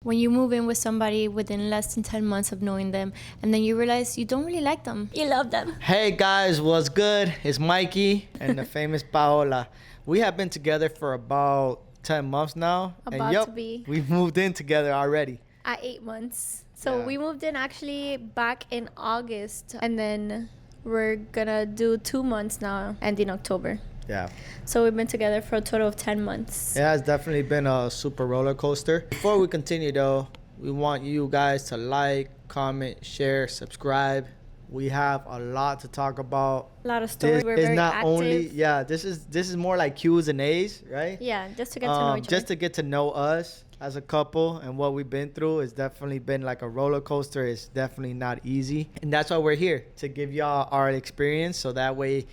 when you move in with somebody within less than 10 months of knowing them, and then you realize you don't really like them. You love them. Hey guys, what's good? It's Mikey and the famous Paola. We have been together for about 10 months now. About to be. We've moved in together already. At 8 months. So we moved in actually back in August, and then we're gonna do 2 months now, ending October. Yeah. So we've been together for a total of 10 months. It has definitely been a super roller coaster. Before we continue though, we want you guys to like, comment, share, subscribe. We have a lot to talk about. A lot of stories. We're very active. This is more like Q's and A's, right? Yeah, just to get to know each other. Just to get to know us as a couple and what we've been through. It's definitely been like a roller coaster. It's definitely not easy. And that's why we're here, to give y'all our experience, so that way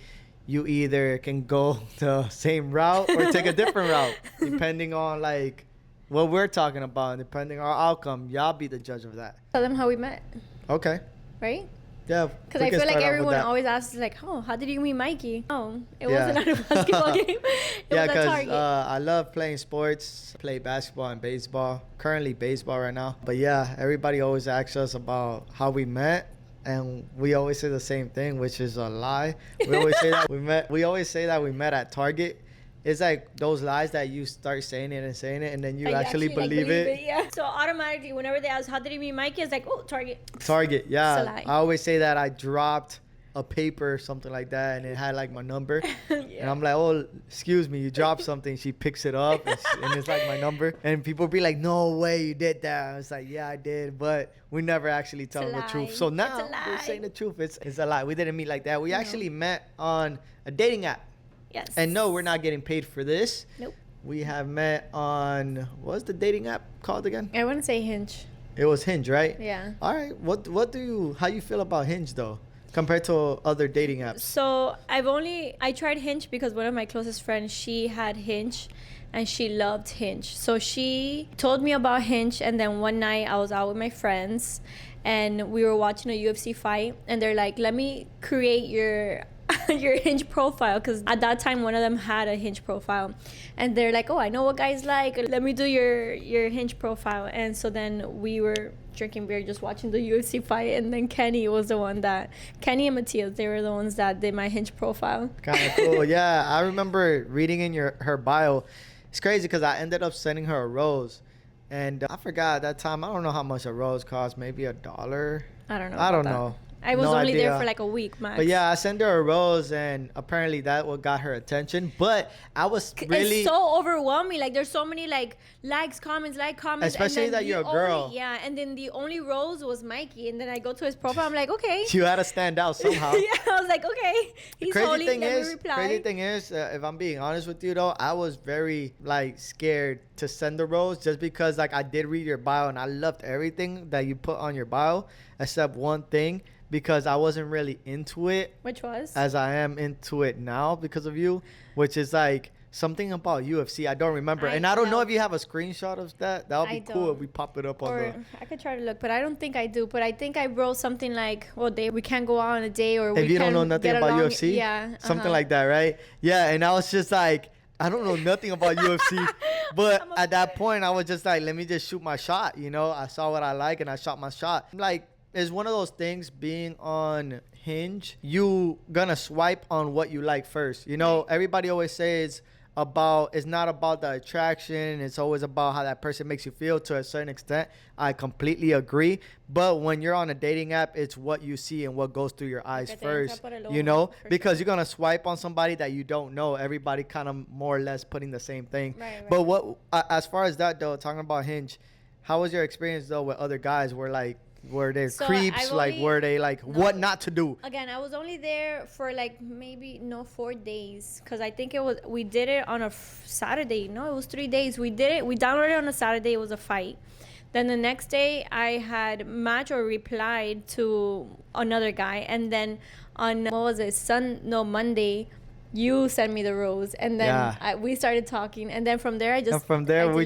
you either can go the same route or take a different route, depending on like what we're talking about and depending on our outcome. Y'all be the judge of that. Tell them how we met. Okay. Right? Yeah. Because I feel like everyone always asks, like, oh, how did you meet Mikey? Oh, it wasn't at a basketball game. It was at Target. I love playing sports. I play basketball and baseball. Currently baseball right now. But yeah, everybody always asks us about how we met. And we always say the same thing, which is a lie. We always say that we met at Target. It's like those lies that you start saying it, and then you actually believe it. Yeah. So automatically, whenever they ask, how did you meet Mikey? It's like, oh, Target. Target, yeah. It's a lie. I always say that I dropped a paper or something like that, and it had like my number. Yeah. And I'm like, oh, excuse me, you dropped something. She picks it up, and it's like my number. And people be like, no way you did that. I was like, yeah, I did, but we never actually tell them the truth. So now we're saying the truth. It's a lie. We didn't meet like that. We actually met on a dating app. Yes. And no, we're not getting paid for this. Nope. We have met on, what's the dating app called again? I wouldn't say Hinge. It was Hinge, right? Yeah. All right. How you feel about Hinge though, compared to other dating apps? So I tried Hinge because one of my closest friends, she had Hinge and she loved Hinge. So she told me about Hinge, and then one night I was out with my friends and we were watching a UFC fight, and they're like, let me create your Hinge profile, because at that time one of them had a Hinge profile, and they're like, oh, I know what guys like, let me do your Hinge profile. And so then we were drinking beer, just watching the UFC fight, and then Kenny and Matthias, they were the ones that did my Hinge profile. Kind of cool. Yeah, I remember reading in her bio. It's crazy because I ended up sending her a rose, and I forgot at that time, I don't know how much a rose cost, maybe $1. I don't know. I don't know. I was only there for like a week, max. But yeah, I sent her a rose, and apparently that what got her attention. But I was really... It's so overwhelming. Like, there's so many likes, comments. Especially that you're a girl. Yeah, and then the only rose was Mikey. And then I go to his profile, I'm like, okay. You had to stand out somehow. Yeah, I was like, okay. He's holy, let me reply. Crazy thing is, if I'm being honest with you though, I was very scared to send the rose, just because I did read your bio and I loved everything that you put on your bio except one thing, because I wasn't really into it. Which was? As I am into it now because of you, which is something about UFC. I don't remember. I don't know if you have a screenshot of that. That would be cool if we pop it up on the... I could try to look, but I don't think I do. But I think I wrote something like, well, we can't go out on a day, or if you don't know nothing about UFC? Yeah. Something like that, right? Yeah, and I was just like, I don't know nothing about UFC. But at that point, I was just like, let me just shoot my shot. You know, I saw what I like and I shot my shot. It's one of those things, being on Hinge, you gonna swipe on what you like first. You know, everybody always says it's not about the attraction. It's always about how that person makes you feel to a certain extent. I completely agree. But when you're on a dating app, it's what you see and what goes through your eyes first, you know, because you're going to swipe on somebody that you don't know. Everybody kind of more or less putting the same thing. Right. But as far as that though, talking about Hinge, how was your experience though with other guys? Were they creeps? Were they what not to do? Again, I was only there for maybe 4 days, because I think we did it on a Saturday. No, it was 3 days. We did it. We downloaded it on a Saturday. It was a fight. Then the next day I had matched or replied to another guy, and then on Monday you sent me the rose, and then we started talking, and then from there we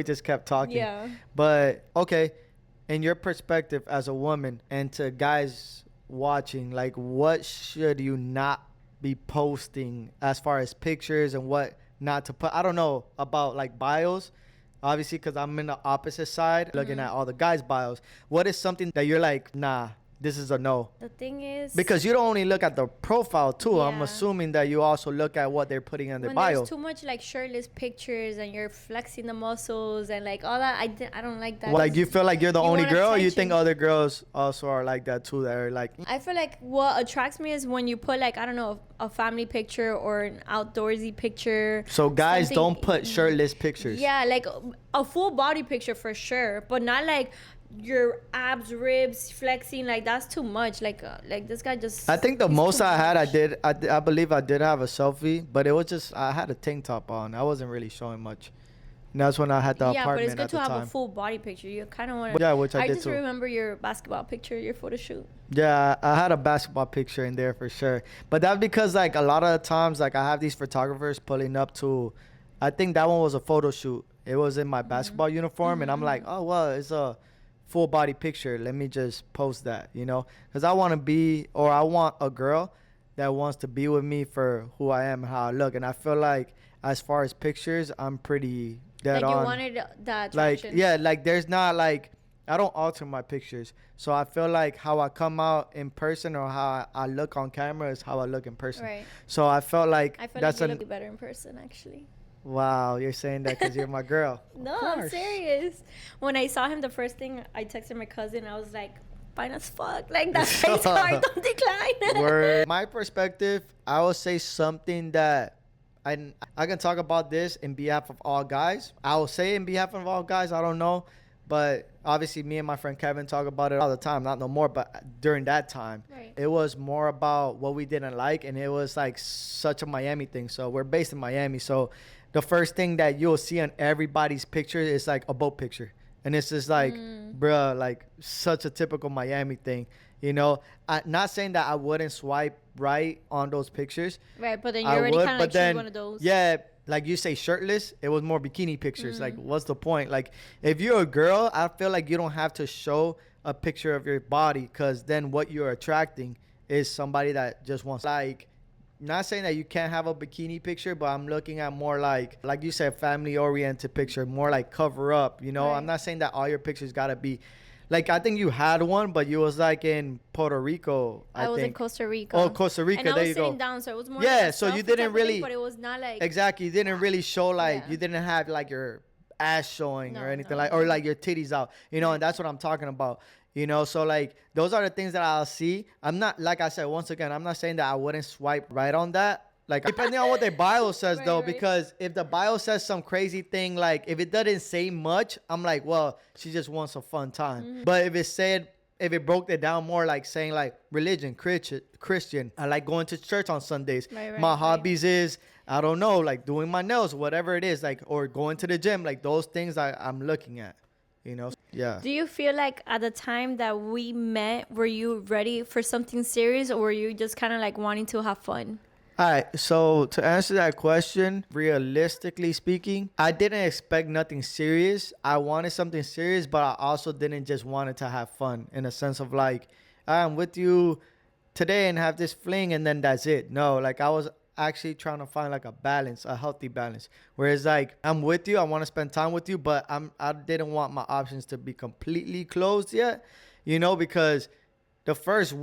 just kept talking. Yeah. But okay. In your perspective as a woman, and to guys watching, what should you not be posting as far as pictures and what not to put? I don't know about bios, Obviously, because I'm in the opposite side, looking at all the guys' bios. What is something that you're like, nah, this is a no? The thing is, Because you don't only look at the profile too. I'm Yeah. assuming that you also look at what they're putting in their when bio. there's too much like shirtless pictures and you're flexing the muscles and like all that, I don't like that. Like you feel like you're the You only want girl, or you attention. think other girls also are like that too? That are like, I feel like what attracts me is when you put like, I don't know, a family picture or an outdoorsy picture. so guys something- don't put shirtless pictures. Yeah, like a full body picture for sure, but not like your abs, ribs flexing. Like that's too much. Like this guy just. I think the he's most too I had, much. I believe I did have a selfie, but it was just I had a tank top on. I wasn't really showing much. And that's when I had the Yeah, but it's apartment good at to the have time. a full body picture. You kind of want to. Yeah, which I I did just too. remember your basketball picture, your photo shoot. Yeah, I had a basketball picture in there for sure. But that's because like a lot of the times like I have these photographers pulling up to, I think that one was a photo shoot. It was in my basketball uniform, and I'm like, oh well, it's a full body picture. Let me just post that, you know, because I want to be, or I want a girl that wants to be with me for who I am and how I look. And I feel like as far as pictures, I'm pretty dead Like on. you wanted that Like attraction. yeah, like there's not like I don't alter my pictures, so I feel like how I come out in person or how I look on camera is how I look in person. Right. So I felt like I feel that's like you look better in person, actually. wow. You're saying that because you're my girl. No, Of I'm course. serious. When I saw him, the first thing I texted my cousin, I was like, fine as fuck. Like, that face card, don't decline. Word. My perspective, I would say something that I can talk about this in behalf of all guys. I will say in behalf of all guys. I don't know, but obviously me and my friend Kevin talk about it all the time. Not no more, but during that time, Right. it was more about what we didn't like, and it was like such a Miami thing. So we're based in Miami, so the first thing that you'll see on everybody's picture is like a boat picture. And it's just like, bruh, like such a typical Miami thing. You know, not saying that I wouldn't swipe right on those pictures. Right, but then you I already would, kind of but like then, choose one of those. yeah, like you say shirtless, it was more bikini pictures. Like, what's the point? Like, if you're a girl, I feel like you don't have to show a picture of your body, because then what you're attracting is somebody that just wants, like, not saying that you can't have a bikini picture, but I'm looking at more like you said, family oriented picture, more like cover up, you know. Right. I'm not saying that all your pictures gotta be like, I think you had one, but you was like in Puerto Rico. I was in think. Costa Rica. Oh, Costa Rica. And I there was you sitting go. down, so it was more Yeah, like a so you selfie didn't type of really- thing, but it was not like Exactly. You didn't really show like Yeah. you didn't have like your ass showing No, or anything no, like, no. or like your titties out, you know. And that's what I'm talking about, you know. So like those are the things that I'll see. I'm not, like I said, once again, I'm not saying that I wouldn't swipe right on that. Like, depending on what their bio says, Right, though, right. because if the bio says some crazy thing, like if it doesn't say much, I'm like, well, she just wants a fun time. Mm-hmm. But if it broke it down more, like saying like religion, Christian, I like going to church on Sundays. Right, My right. hobbies is, I don't know, like doing my nails, whatever it is, like, or going to the gym, like those things I'm looking at, you know? Yeah. Do you feel like at the time that we met, were you ready for something serious, or were you just kind of like wanting to have fun? All right, so to answer that question, realistically speaking, I didn't expect nothing serious. I wanted something serious, but I also didn't just want it to have fun, in a sense of like, I'm with you today and have this fling and then that's it. No, like I was actually trying to find like a balance, a healthy balance. Whereas like, I'm with you, I want to spend time with you, but I didn't want my options to be completely closed yet, you know, because the first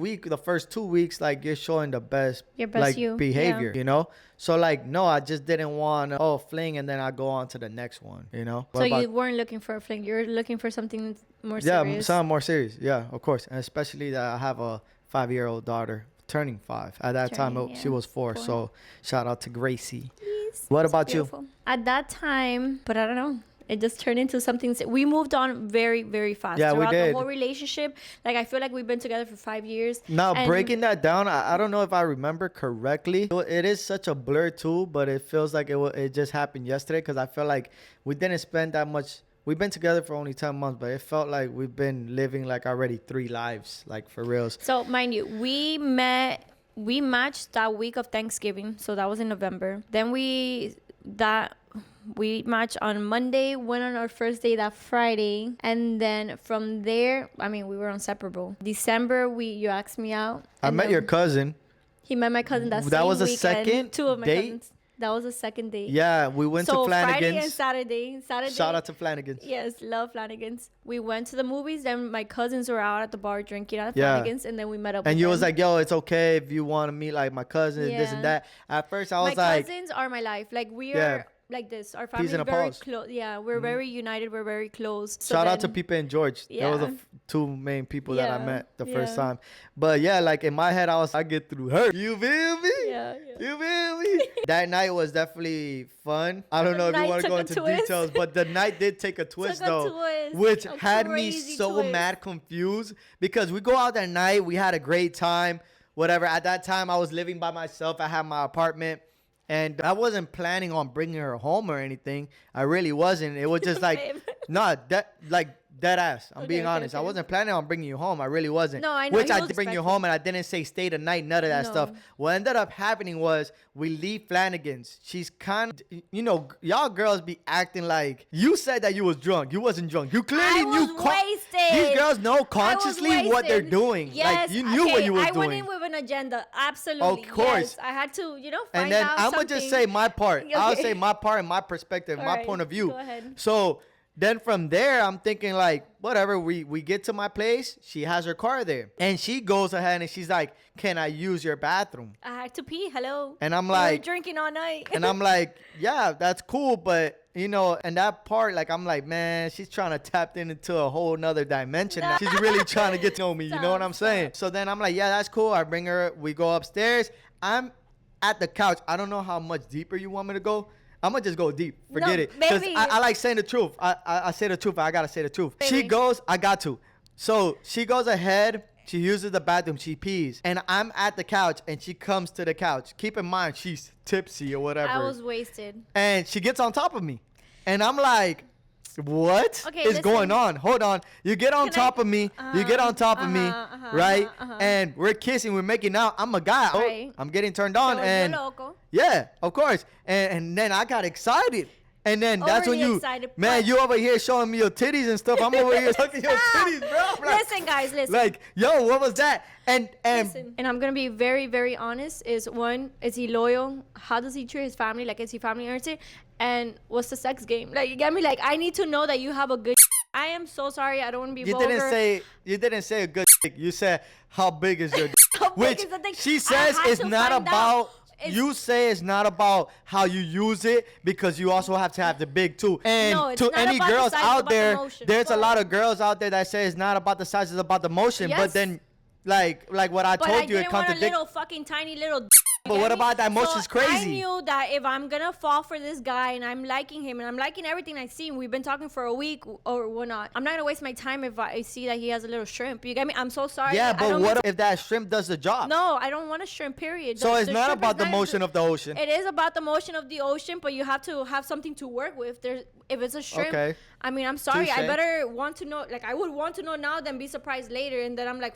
2 weeks, like you're showing the best, Your best like you, behavior, yeah. you know? So like, no, I just didn't want to, fling and then I go on to the next one, you know? So you weren't looking for a fling. You were looking for something more yeah, serious. something more serious. Yeah, of course. And especially that I have a 5-year-old daughter turning 5. At that time, Turning, she yeah, was 4. 4. So shout out to Gracie. Yes, What it's about you? beautiful. At that time, but I don't know. It just turned into something. We moved on very, very fast. Yeah, we Throughout did. the whole relationship. Like, I feel like we've been together for 5 years. Now, and breaking that down, I don't know if I remember correctly. It is such a blur too, but it feels like it just happened yesterday, because I feel like we didn't spend that much. We've been together for only 10 months, but it felt like we've been living like already 3 lives, like for reals. So, mind you, we matched that week of Thanksgiving. So that was in November. Then we matched on Monday, went on our first date that Friday. And then from there, I mean, we were inseparable. December, you asked me out. I and met then your cousin. He met my cousin that That same was a weekend. second 2 of my date? cousins. That was the second date. Yeah, we went to Flanagan's. Friday and Saturday. Shout out to Flanagan's. Yes, love Flanagan's. We went to the movies. Then my cousins were out at the bar drinking at Yeah. Flanagan's, and then we met up. And with you them. was like, yo, it's okay if you want to meet like my cousins, this and Yeah. that. At first, I was my like, cousins are my life. Like we Yeah. are like this. Our family is and a very pause. close. Yeah, we're very united. We're very close. So shout out to then- Pipa and George. Yeah. Those are the two main people that I Yeah, met the first yeah. time. But yeah, like in my head, I get through her. You feel me? Yeah, yeah. You feel me? That night was definitely fun. I don't The know if you night want to go took a into twist. details, but the night did take a twist Took a though, twist, which a had me crazy so twist. mad confused because we go out that night, we had a great time, whatever. At that time, I was living by myself. I had my apartment. And I wasn't planning on bringing her home or anything. I really wasn't. It was just like, Babe. dead ass. I'm Okay, being okay, honest. I okay. wasn't planning on bringing you home. I really wasn't. No, I know. Which He I was did bring you respectful. home, and I didn't say stay the night. None of that No. stuff. What ended up happening was we leave Flanagan's. She's kind of, y'all girls be acting like you said that you was drunk. You wasn't drunk. You clearly I knew. was wasted. These girls know I was consciously what they're wasted. doing. Yes, like you knew what you was I doing. went in with an agenda. Absolutely. Of course. Yes. I had to, find And then out I'm gonna something. just say my part. I'll Okay. say my part and my perspective, All my right, point of view. go ahead. So then from there, I'm thinking like, whatever. We get to my place. She has her car there, and she goes ahead and she's like, "Can I use your bathroom?" I had to pee. Hello. And I'm We were like, drinking all night. and I'm like, yeah, that's cool, but and that part, like, I'm like, man, she's trying to tap into a whole nother dimension. Now. She's really trying to get to know me. You know what I'm saying? So then I'm like, yeah, that's cool. I bring her. We go upstairs. I'm at the couch. I don't know how much deeper you want me to go. I'm gonna just go deep. Forget it. Because baby. I like saying the truth. I say the truth. I gotta say the truth. She Baby. goes. I got to. So she goes ahead. She uses the bathroom. She pees. And I'm at the couch, and she comes to the couch. Keep in mind, she's tipsy or whatever. I was wasted. And she gets on top of me. And I'm like, what Okay, is listen. going on? Hold on. You get on Can top of me. You get on top of me, right? uh-huh. And we're kissing. We're making out. I'm a guy. Oh, Right. I'm getting turned on. So and you're loco. yeah, of course. And then I got excited. And then that's when Overly you, excited, man, but- you over here showing me your titties and stuff. I'm over here sucking your Stop. titties, bro. I'm like, Listen, guys, listen. like, yo, what was that? And Listen. And I'm gonna be very, very honest. Is he loyal? How does he treat his family? Like, is he family oriented? And what's the sex game? Like, you get me? Like, I need to know that you have a good. I am so sorry. I don't want to be you vulgar. didn't say a good dick. You said how big is your dick? How big Which is the dick? she I says had it's to not find out. about. It's- You say it's not about how you use it because you also have to have the big too. And No, it's to not any about the girls size, it's out about the there, motion. there's a But- lot of girls out there that say it's not about the size, it's about the motion. But Yes. then, like what I But told I you, it didn't want a contradicts. little fucking tiny little. But what about that motion's crazy? I knew that if I'm gonna fall for this guy and I'm liking him and I'm liking everything I see, and we've been talking for a week or whatnot, I'm not gonna waste my time if I see that he has a little shrimp. You get me? I'm so sorry. Yeah, I but don't what mean if that shrimp does the job? No, I don't want a shrimp. Period. So it's The not shrimp about is the not- motion of the ocean. It is about the motion of the ocean, but you have to have something to work with. If it's a shrimp, Okay. I mean, I'm sorry. I Touche. better want to know. Like, I would want to know now than be surprised later, and then I'm like,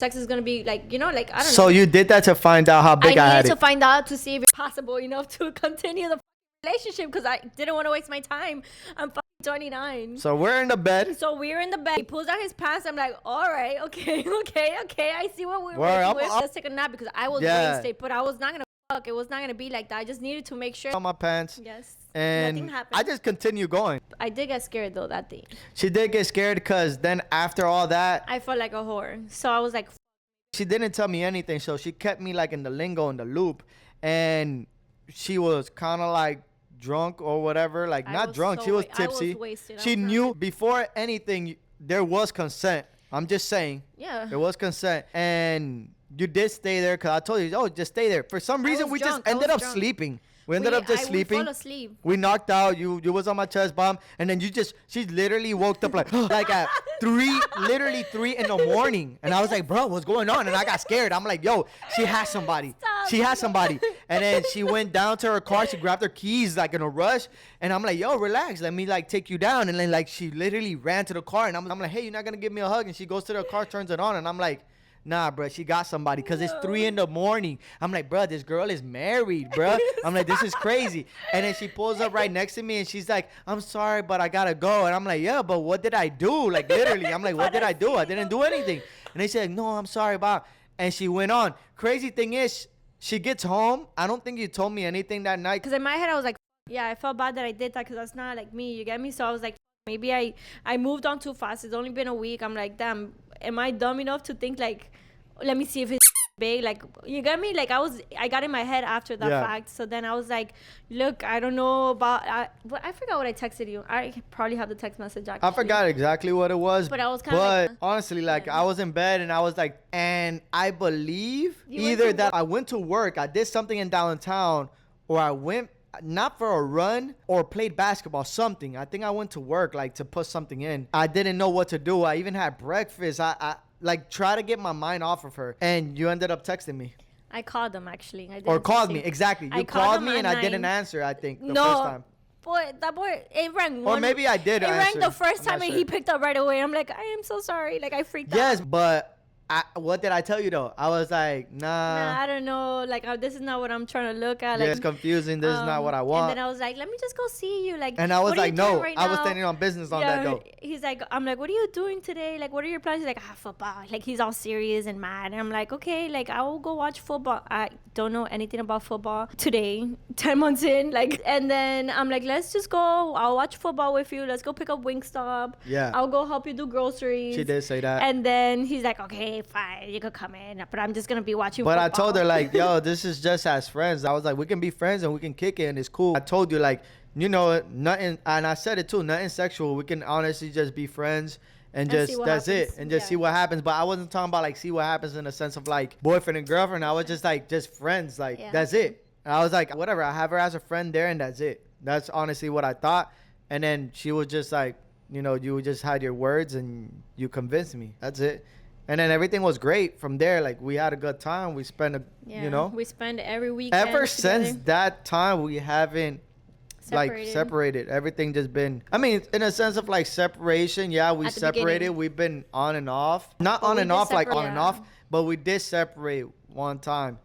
sex is gonna be like, like I don't know. So you did that to find out how big I I had needed it. to find out to see if it's possible enough to continue the relationship because I didn't want to waste my time. I'm 29. So we're in the bed. So we're in the bed. He pulls out his pants. I'm like, all right, okay. I see what we're Word, working with. I'm- Let's take a nap because I was Yeah. wasted, but I was not gonna fuck. It was not gonna be like that. I just needed to make sure. On my pants. Yes. And Nothing happened. I just continue going. I did get scared though that day. She did get scared because then after all that, I felt like a whore. So I was like, she didn't tell me anything. So she kept me like in the lingo, in the loop. And she was kind of like drunk or whatever. Like I not was drunk. so She was wa- I was tipsy. wasted. I She was not- knew before anything, there was consent. I'm just saying. yeah. There was consent. And you did stay there because I told you, oh, just stay there. For some reason, was we drunk. just I ended was up drunk. sleeping. We ended up just We sleeping. fell asleep. We knocked out. You was on my chest bomb, and then she literally woke up like at 3 in the morning, and I was like, bro, what's going on? And I got scared. I'm like, yo, she has somebody. Stop. She has somebody. And then she went down to her car. She grabbed her keys like in a rush, and I'm like, yo, relax. Let me like take you down. And then like she literally ran to the car, and I'm like, hey, you're not gonna give me a hug? And she goes to the car, turns it on, and I'm like, nah, bro, she got somebody because it's 3 in the morning. I'm like, bro, this girl is married, bro. I'm like, this is crazy. And then she pulls up right next to me and she's like, I'm sorry, but I gotta go. And I'm like, yeah, but what did I do? Like, literally, I'm like, what did I do? I didn't do anything. And they said, no, I'm sorry, Bob. And she went on. Crazy thing is, she gets home. I don't think you told me anything that night. Because in my head, I was like, yeah, I felt bad that I did that because that's not like me. You get me? So I was like, maybe I moved on too fast. It's only been a week. I'm like, damn, am I dumb enough to think like, let me see if it's big? Like, you get me? Like, I got in my head after that fact. So then I was like, look, I don't know about, but I forgot what I texted you. I probably have the text message actually. I forgot exactly what it was. But I was kind of like, honestly, like, I was in bed and I was like, and I believe either that I went to work, I did something in downtown, or I went not for a run or played basketball, something. I think I went to work, like, to put something in. I didn't know what to do. I even had breakfast. I like try to get my mind off of her, and you ended up texting me. I called them actually. Or called me, exactly. You called me and I didn't answer, I think, the first time. Boy, that boy, it rang one. Or maybe I did answer. It rang the first time and he picked up right away. I'm like, I am so sorry. Like, I freaked out. Yes, but what did I tell you though? I was like, nah, I don't know. Like, this is not what I'm trying to look at. Like, it's confusing. This is not what I want. And then I was like, let me just go see you. Like, and I was like, no, right I was standing on business on that though. He's like, I'm like, what are you doing today? Like, what are your plans? He's like, football. Like, he's all serious and mad. And I'm like, okay, like, I will go watch football. I don't know anything about football today, 10 months in. Like, and then I'm like, let's just go. I'll watch football with you. Let's go pick up Wingstop. Yeah. I'll go help you do groceries. She did say that. And then he's like, okay, fine. You could come in, but I'm just gonna be watching but football. I told her like, yo, this is just as friends. I was like, we can be friends and we can kick it and it's cool. I told you, like, you know, nothing, and I said it too, nothing sexual. We can honestly just be friends and just that's happens. it, and just see what happens. But I wasn't talking about like see what happens in the sense of like boyfriend and girlfriend. I was just like just friends, like that's it. And I was like, whatever, I have her as a friend there and that's it. That's honestly what I thought. And then she was just like, you know, you just had your words and you convinced me. That's it. And then everything was great from there. Like, we had a good time. We spent you know. We spend every weekend ever together. since that time, we haven't separated. Everything just been, I mean, in a sense of like separation. Yeah, we separated. We've been on and off. Not on and off, like on and off. But we did separate one time.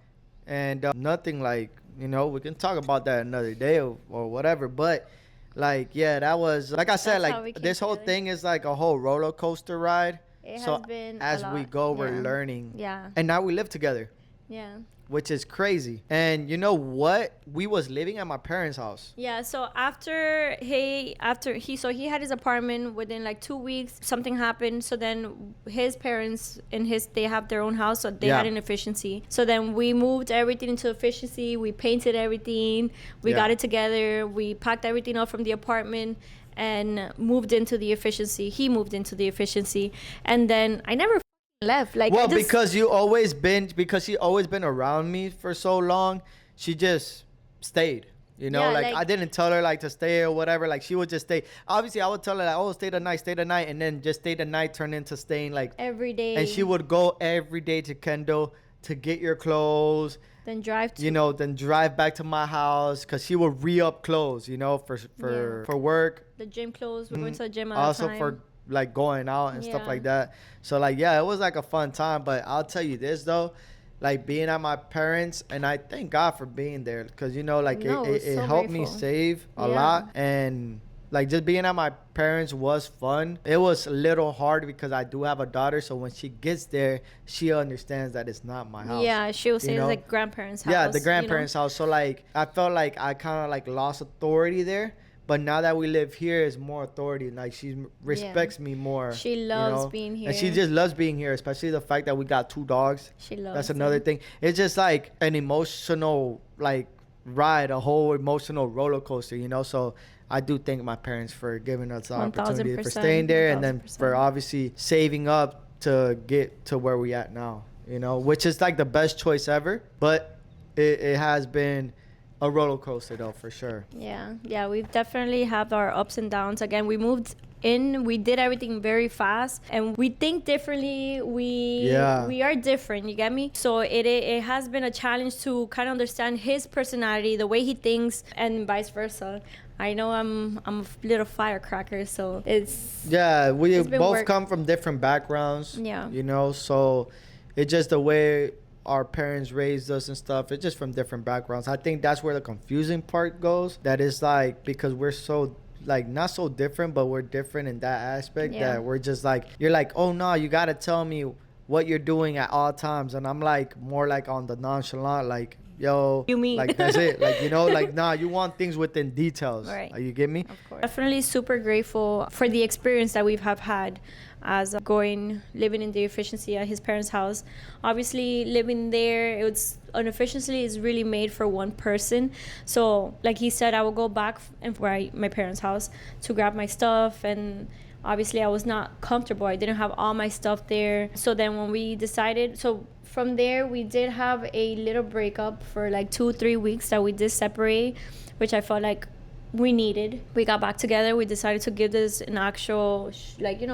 And nothing like, you know, we can talk about that another day or whatever. But like, yeah, that was, like I said, like this whole thing is like a whole roller coaster ride. It has been as we go, we're learning. Yeah. And now we live together. Yeah. Which is crazy. And you know what? We was living at my parents' house. Yeah. So after he had his apartment within like 2 weeks, something happened. So then his parents they have their own house, so they had an efficiency. So then we moved everything into efficiency. We painted everything. We got it together. We packed everything up from the apartment and moved into the efficiency. He moved into the efficiency, and then I never left. Like, well, because she always been around me for so long, she just stayed. You know, like I didn't tell her like to stay or whatever. Like, she would just stay. Obviously, I would tell her like, oh, stay the night, and then just stay the night turned into staying like every day. And she would go every day to Kendall to get your clothes. Then drive back to my house, because she would re-up clothes, you know, for work. The gym clothes. We're going to the gym all the time. Also for like going out and stuff like that. So like, yeah, it was like a fun time. But I'll tell you this though, like being at my parents, and I thank God for being there, because you know, like it helped me save a lot. And like just being at my parents was fun. It was a little hard because I do have a daughter, so when she gets there, she understands that it's not my house. Yeah, she will say it's like grandparents' house. Yeah, the grandparents' house. So like I felt like I kind of like lost authority there. But now that we live here, it's more authority. Like, she respects me more. She loves being here. And she just loves being here, especially the fact that we got 2 dogs. She loves That's another thing. It's just like an emotional like ride, a whole emotional roller coaster, you know? So I do thank my parents for giving us the opportunity, for staying there, and then for obviously saving up to get to where we at now, you know? Which is like the best choice ever. But it has been a roller coaster though, for sure. Yeah, we've definitely have our ups and downs. Again, we moved in, we did everything very fast, and we think differently. We are different, you get me? So it has been a challenge to kind of understand his personality, the way he thinks, and vice versa. I know I'm a little firecracker, so we both come from different backgrounds. Yeah, you know, so it's just the way our parents raised us and stuff. It's just from different backgrounds. I think that's where the confusing part goes. That is like, because we're so like not so different, but we're different in that aspect, that we're just like, you're like, oh no, you gotta tell me what you're doing at all times. And I'm like more like on the nonchalant, like, yo, You mean. like that's it. Like, you know, like, nah, you want things within details. Right. You get me? Of course. Definitely super grateful for the experience that we have had as living in the efficiency at his parents' house. Obviously, living there, it's an efficiency is really made for one person. So, like he said, I will go back and for my parents' house to grab my stuff, and obviously I was not comfortable. I didn't have all my stuff there. So then when we decided, so from there we did have a little breakup for like 2-3 weeks that we did separate, which I felt like we needed. We got back together. We decided to give this an actual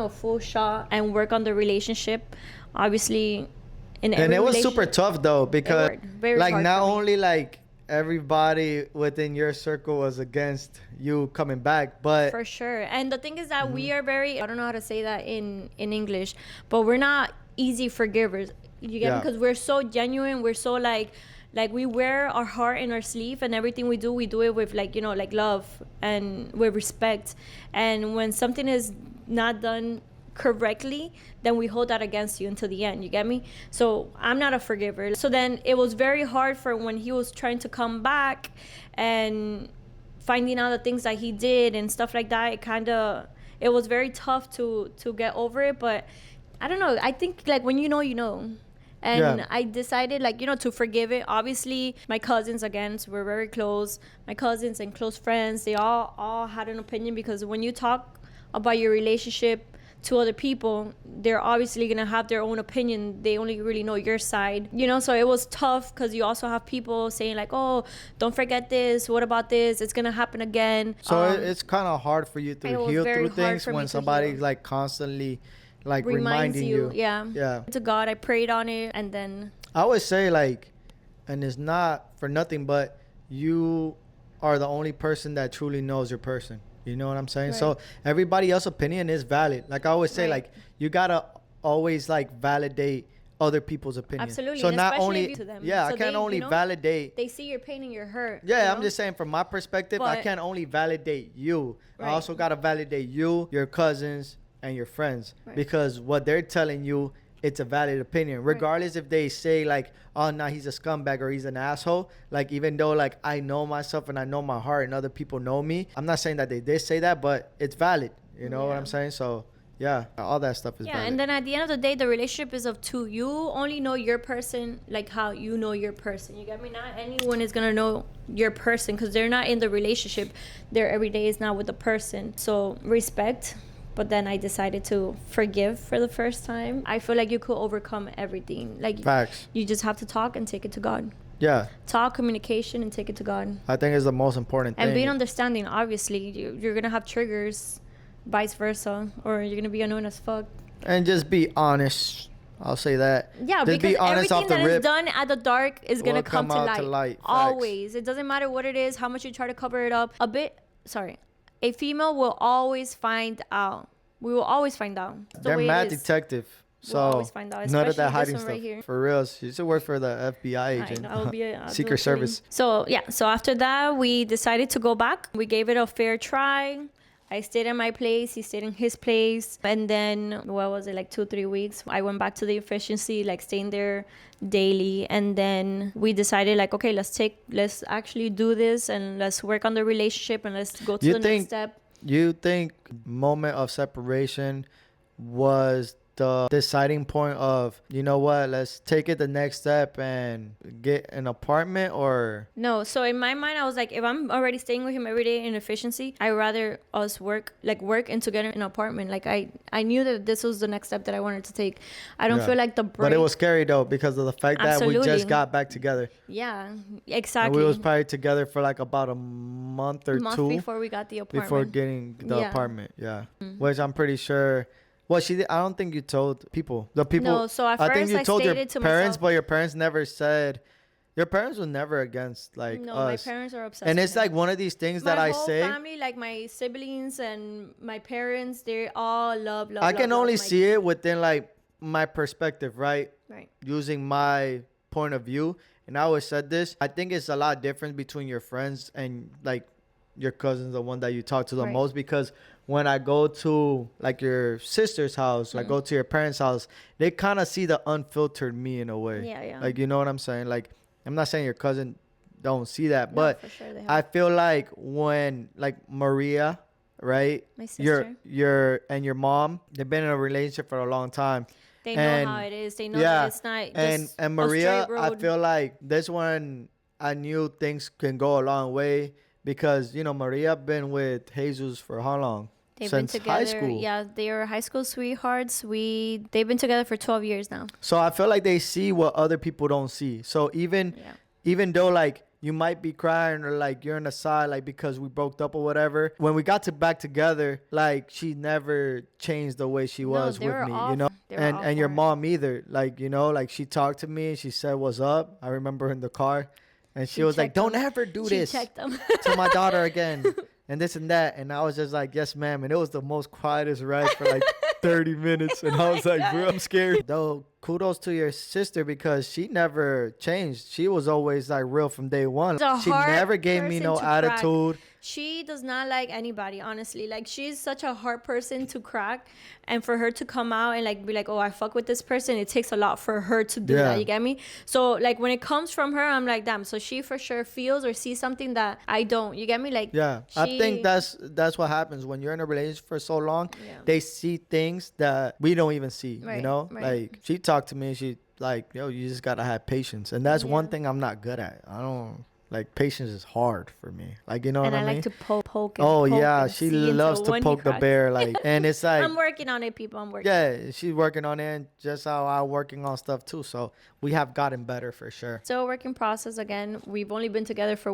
full shot and work on the relationship. Obviously, and it was super tough though, because like not only like everybody within your circle was against you coming back, but for sure. And the thing is that we are very, I don't know how to say that in English, but we're not easy forgivers. You get me? Because we're so genuine. We're so like we wear our heart in our sleeve, and everything we do it with like love and with respect. And when something is not done correctly, then we hold that against you until the end. You get me? So I'm not a forgiver. So then it was very hard for when he was trying to come back and finding out the things that he did and stuff like that. It was very tough to get over it. But I don't know, I think like when you know. And I decided to forgive it. Obviously, my cousins, again, so we're very close. My cousins and close friends, they all had an opinion, because when you talk about your relationship to other people, they're obviously going to have their own opinion. They only really know your side, so it was tough, because you also have people saying like, oh, don't forget this. What about this? It's going to happen again. So it's kind of hard for you to heal through things when somebody's like constantly like reminding you. Yeah. To God, I prayed on it, and then I would say like, and it's not for nothing, but you are the only person that truly knows your person. You know what I'm saying? Right. So everybody else's opinion is valid. Like I always say, like you gotta always like validate other people's opinions. Absolutely. So and not only to them. I can't only validate. They see your pain and your hurt. Yeah, I'm just saying from my perspective, I can't only validate you. Right. I also gotta validate you, your cousins, and your friends, because what they're telling you, it's a valid opinion, regardless if they say like, oh no, he's a scumbag or he's an asshole. Like, even though like I know myself and I know my heart and other people know me, I'm not saying that they did say that, but it's valid. You know what I'm saying? So yeah, all that stuff is valid. And then at the end of the day, the relationship is of two. You only know your person like how you know your person. You get me? Not anyone is gonna know your person, because they're not in the relationship. Their everyday is not with the person. So respect. But then I decided to forgive for the first time. I feel like you could overcome everything. Like, facts. You just have to talk and take it to God. Yeah. Talk, communication, and take it to God. I think it's the most important thing. And being understanding, obviously. You're going to have triggers, vice versa. Or you're going to be annoying as fuck. And just be honest. I'll say that. Yeah, just because everything that is done at the dark is going to come to light. Always. It doesn't matter what it is, how much you try to cover it up. A female will always find out. We will always find out. They're mad detective. So we'll always find out. None of that hiding stuff. Right, for real. She should work for the FBI agent. I'll be a Secret Service. So after that, we decided to go back. We gave it a fair try. I stayed in my place. He stayed in his place. And then, what was it, like 2-3 weeks? I went back to the efficiency, like staying there daily. And then we decided like, okay, let's actually do this, and let's work on the relationship, and let's go to the next step. You think moment of separation was the deciding point of, you know what, let's take it the next step and get an apartment? Or no? So in my mind, I was like, if I'm already staying with him every day in efficiency, I'd rather us work and to get an apartment. Like I knew that this was the next step that I wanted to take. I don't feel like the break. But it was scary though, because of the fact that we just got back together. Yeah, exactly. And we was probably together for like about a month or two before we got the apartment. Before getting the apartment, which I'm pretty sure. Well, I don't think you told people. The people. No, so at first I think you told your parents, myself, but your parents never said. Your parents were never against like us. No, my parents are obsessed. And it's like one of these things that I say. My whole family, like my siblings and my parents, they all love. I can only see it within like my perspective, right? Right. Using my point of view, and I always said this. I think it's a lot different between your friends and like your cousins, the one that you talk to the most, because when I go to like your sister's house, I go to your parents' house, they kind of see the unfiltered me in a way. Yeah. Like, you know what I'm saying? Like, I'm not saying your cousin don't see that, No, but for sure they have. I feel like when like Maria, right? My sister. Your mom, they've been in a relationship for a long time. They know how it is. They know Yeah, that it's not and just and a Maria, straight I road. feel like this one, I knew things can go a long way because Maria been with Jesus for how long? They've Since been together. high school. Yeah, they are high school sweethearts. They've been together for 12 years now. So I feel like they see what other people don't see. So Yeah. even though like you might be crying or like you're on the side like because we broke up or whatever, when we got to back together, like she never changed the way she was they with were me, off. They were off and your for it. mom either. Like, like she talked to me and she said what's up. I remember in the car and she was like, checked don't them. ever do She this checked them. to my daughter again. And this and that. And I was just like, yes, ma'am. And it was the most quietest ride for like 30 minutes. And I was like, bro, I'm scared. Though, kudos to your sister because she never changed. She was always like real from day one. She never gave me no attitude. She does not like anybody, honestly. Like, she's such a hard person to crack. And for her to come out and like be like, oh, I fuck with this person, it takes a lot for her to do that. You get me? So like when it comes from her, I'm like, damn. So she for sure feels or sees something that I don't. You get me? Like, yeah, I think that's what happens when you're in a relationship for so long. Yeah. They see things that we don't even see. Right, right. Like she talked to me and she like, yo, you just gotta have patience, and that's one thing I'm not good at. I don't. Like, patience is hard for me. Like, you know what I mean? And I like to poke Oh, poke yeah. and She see loves until to poke the cracks. bear. Like, and it's like... I'm working on it, people. I'm working. Yeah, she's working on it, and just how I'm working on stuff, too. So, we have gotten better, for sure. Still a work in process. Again, we've only been together for,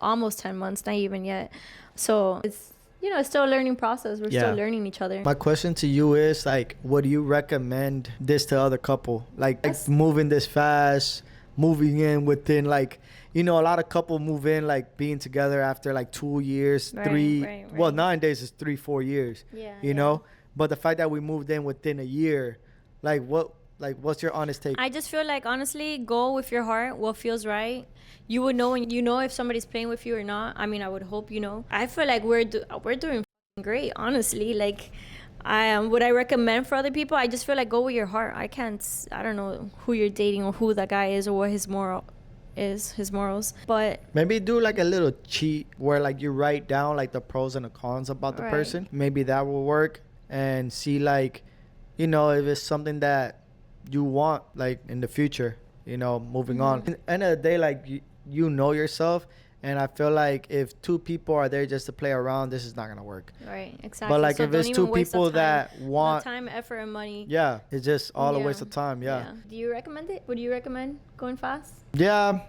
almost 10 months, not even yet. So, it's still a learning process. We're still learning each other. My question to you is, like, would you recommend this to other couple? Like moving this fast, moving in within, like... a lot of couple move in like being together after like 2 years, three. Well, nowadays it's 3-4 years. Yeah. You know, but the fact that we moved in within a year, what's your honest take? I just feel like honestly, go with your heart. What feels right, you would know, and if somebody's playing with you or not. I mean, I would hope I feel like we're doing great, honestly. Like, would I recommend for other people? I just feel like go with your heart. I don't know who you're dating or who that guy is or what his morals, but maybe do like a little cheat where like you write down like the pros and the cons about the person. Maybe that will work, and see like if it's something that you want like in the future, moving on. At the end of the day, like you know yourself, and I feel like if two people are there just to play around, this is not gonna work. Right, exactly. But like if it's two people that want time, effort, and money, it's just all a waste of time. Do you recommend it? Would you recommend going fast? Yeah,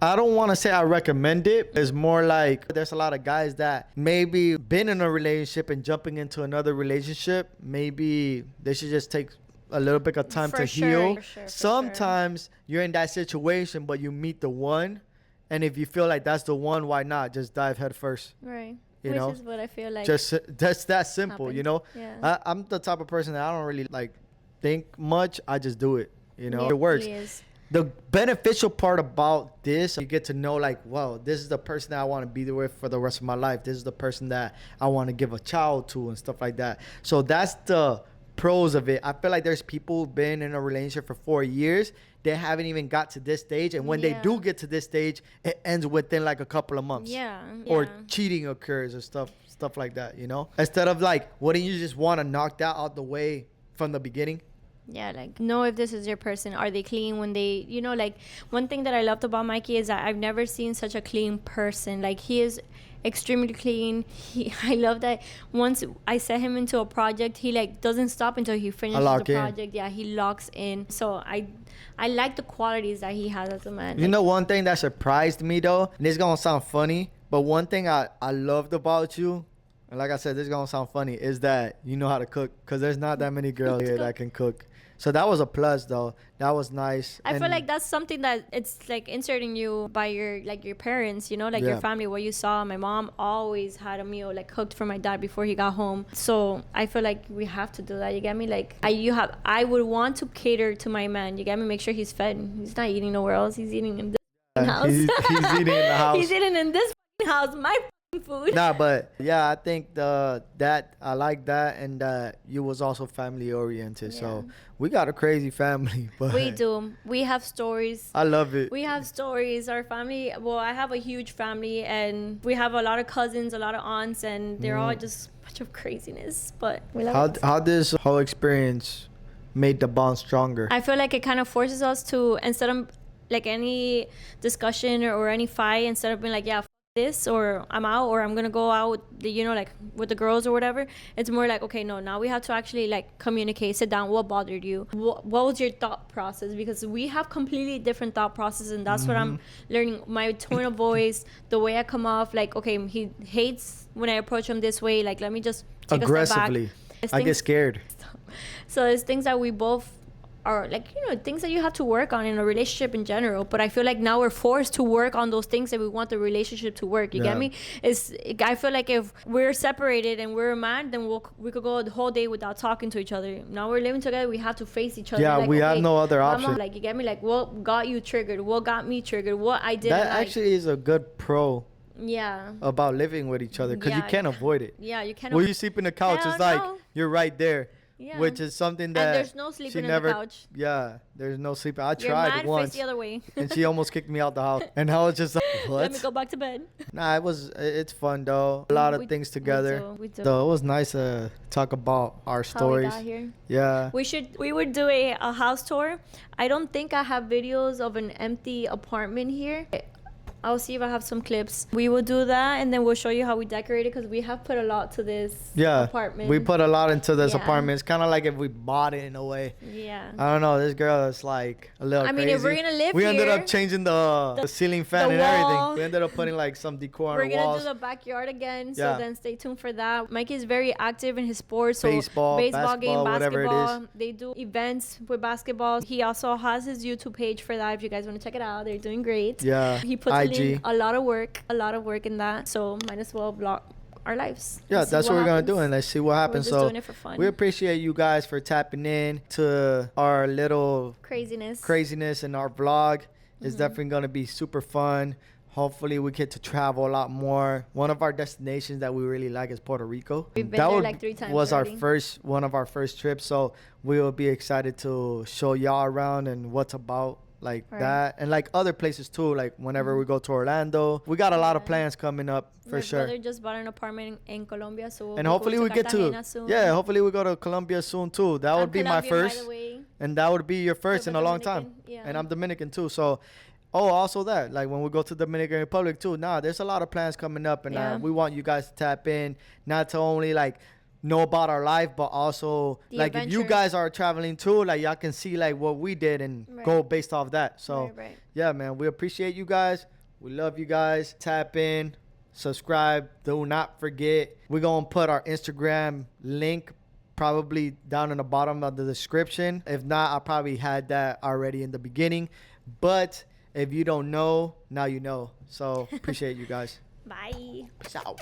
I don't want to say I recommend it. It's more like there's a lot of guys that maybe been in a relationship and jumping into another relationship. Maybe they should just take a little bit of time to heal. Sometimes you're in that situation, but you meet the one. And if you feel like that's the one, why not? Just dive head first. Right. Which is what I feel like. Just that's that simple, happened. Yeah. I'm the type of person that I don't really like think much. I just do it. It works. The beneficial part about this, you get to know like, wow, this is the person that I want to be there with for the rest of my life. This is the person that I want to give a child to and stuff like that. So that's the pros of it. I feel like there's people who've been in a relationship for 4 years. They haven't even got to this stage. And when they do get to this stage, it ends within like a couple of months. Or cheating occurs or stuff like that, Instead of like, wouldn't you just want to knock that out the way from the beginning? Yeah, like, know if this is your person. Are they clean when they, like, one thing that I loved about Mikey is that I've never seen such a clean person. Like, he is extremely clean. I love that once I set him into a project, he, like, doesn't stop until he finishes the project. Yeah, he locks in. So I like the qualities that he has as a man. One thing that surprised me, though, and this is going to sound funny, but one thing I loved about you, and like I said, this is going to sound funny, is that you know how to cook, because there's not that many girls here that can cook. So that was a plus, though. That was nice. I feel like that's something that it's like inserting you by your parents, your family, what you saw. My mom always had a meal like cooked for my dad before he got home. So I feel like we have to do that. You get me? Like I would want to cater to my man. You get me? Make sure he's fed. He's not eating nowhere else. He's eating in this house. He's eating in the house. He's eating in this house. My food. Nah, but yeah, I think that I like that, and that you was also family oriented. So Yeah. we got a crazy family, but We do. We have stories. I love it. We have stories. Our family, well, I have a huge family, and we have a lot of cousins, a lot of aunts, and they're all just a bunch of craziness. But we love it. How this whole experience made the bond stronger? I feel like it kind of forces us to, instead of like any discussion or any fight, instead of being like, yeah, this, or I'm out, or I'm gonna go out with the, like with the girls or whatever, it's more like, okay, no, now we have to actually like communicate, sit down, what bothered you, what was your thought process, because we have completely different thought processes, and that's what I'm learning. My tone of voice, the way I come off, like, okay, he hates when I approach him this way, like, let me just take Aggressively. a step back. I get scared. So it's things that we both are like, things that you have to work on in a relationship in general. But I feel like now we're forced to work on those things that we want the relationship to work. You get me? I feel like if we're separated and we're mad, then we could go the whole day without talking to each other. Now we're living together, we have to face each other. Yeah, like, we have okay, no other option. like, you get me? Like, what got you triggered? What got me triggered? What I did. That actually is a good pro. Yeah. About living with each other, because you can't avoid it. Yeah, you can't. When you sleep in the couch, Hell it's like no. you're right there. Yeah. Which is something that and there's no sleeping she never, in the couch. Yeah, there's no sleeping. I You're tried mad, once, face the other way. and she almost kicked me out the house. And I was just like, what? Let me go back to bed. Nah, it's fun though. A lot of things together. We do. So it was nice to talk about our stories. How we got here. Yeah. We would do a house tour. I don't think I have videos of an empty apartment here. I'll see if I have some clips. We will do that, and then we'll show you how we decorate it, because we have put a lot to this apartment. We put a lot into this Yeah. apartment. It's kind of like if we bought it in a way. Yeah. I don't know. This girl is like a little crazy. if we're gonna live we ended here, up changing the ceiling fan the and everything. wall. We ended up putting like some decor on We're the gonna walls. do the backyard again, Yeah. so then stay tuned for that. Mikey is very active in his sports, so Baseball, basketball, whatever it is. They do events with basketball. He also has his YouTube page for that. If you guys want to check it out, they're doing great. Yeah. He puts IG. in a lot of work in that, so might as well vlog our lives. Yeah, Let's see that's what we're gonna happens. do, and let's see what happens. We're just So doing it for fun. we appreciate you guys for tapping in to our little craziness in our vlog. It's definitely gonna be super fun. Hopefully we get to travel a lot more. One of our destinations that we really like is Puerto Rico. We've been there like 3 times was already. one of our first trips, so we will be excited to show y'all around and what's about like that, and like other places too, like whenever we go to Orlando. We got a lot of plans coming up for sure. My brother just bought an apartment in Colombia, so we'll And hopefully we get to hopefully we go to Colombia soon too. That would be my first, and that would be your first in a long time. Yeah. And I'm Dominican too, so also that, like when we go to Dominican Republic too, there's a lot of plans coming up, and we want you guys to tap in, not to only like know about our life, but also the like adventure. if you guys are traveling too, like y'all can see like what we did and go based off that. So yeah, man, we appreciate you guys. We love you guys. Tap in, subscribe. Do not forget, we're gonna put our Instagram link probably down in the bottom of the description. If not, I probably had that already in the beginning, but if you don't know, now you know. So appreciate you guys. Bye. Peace out.